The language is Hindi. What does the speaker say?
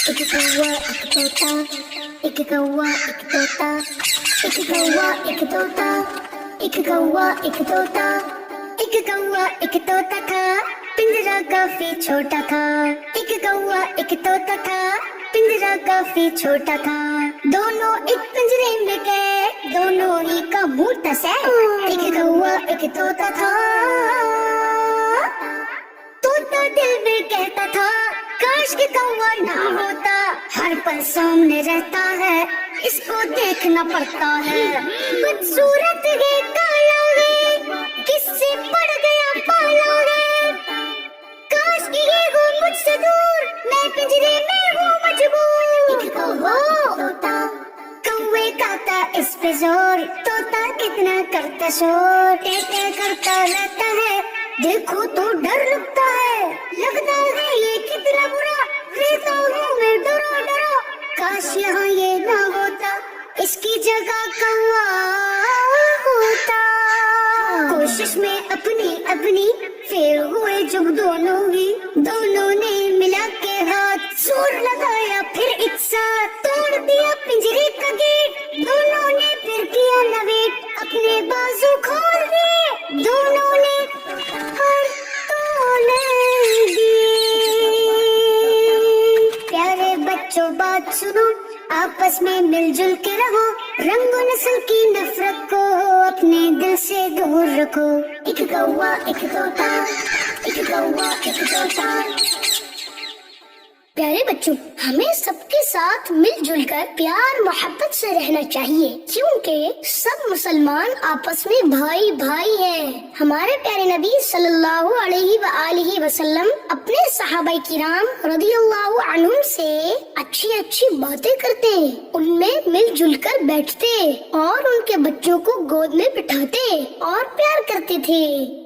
एक कौवा एक तोता, एक कौवा एक तोता, एक कौवा एक तोता, एक कौवा एक तोता, एक कौवा एक तोता था, पिंजरा काफी छोटा था। एक कौवा एक तोता था, पिंजरा काफी छोटा था। दोनों एक पिंजरे में गए, दोनों ही का मुंह टसे। एक कौवा एक तोता था, तोता दिल में कहता था, काश के कौवा ना होता। हर पल सामने रहता है, इसको देखना पड़ता है। बदसूरत है, काला है, किससे पड़ गया पाला है। काश कि ये हो मुझसे दूर, मैं पिंजरे में हूँ मजबूर। एक कौवा तोता, कौवे का था इस पे जोर, तोता कितना करता शोर। कहते करता रहता है, देखो तो डर लगता है, लगता है ये कितना बुरा, रहता हूँ मैं डरो डरो। काश यहाँ ये ना होता, इसकी जगह कौवा होता। कोशिश में अपनी अपनी फेर हुए जब दोनों ही, दोनों ने मिला के हाथ, जोर लगाया फिर एक साथ, तोड़ दिया पिंजरे का गेट। दोनों ने फिर किया ना वेट, अपने बाजू खोल दिए, दोनों ने हर तोड़ दिए। प्यारे बच्चों बात सुनो, आपस में मिलजुल के रहो, रंगो नस्ल की नफरत को अपने दिल से दूर रखो। एक कौवा एक तोता, एक कौवा एक तोता। प्यारे बच्चों, हमें सबके साथ मिलजुल कर प्यार मोहब्बत से रहना चाहिए, क्योंकि सब मुसलमान आपस में भाई भाई हैं। हमारे प्यारे नबी सल्लल्लाहु अलैहि वसल्लम अपने सहाबाई किराम रदियल्लाहु अन्हुम से अच्छी अच्छी बातें करते, उनमें मिलजुल कर बैठते और उनके बच्चों को गोद में बिठाते और प्यार करते थे।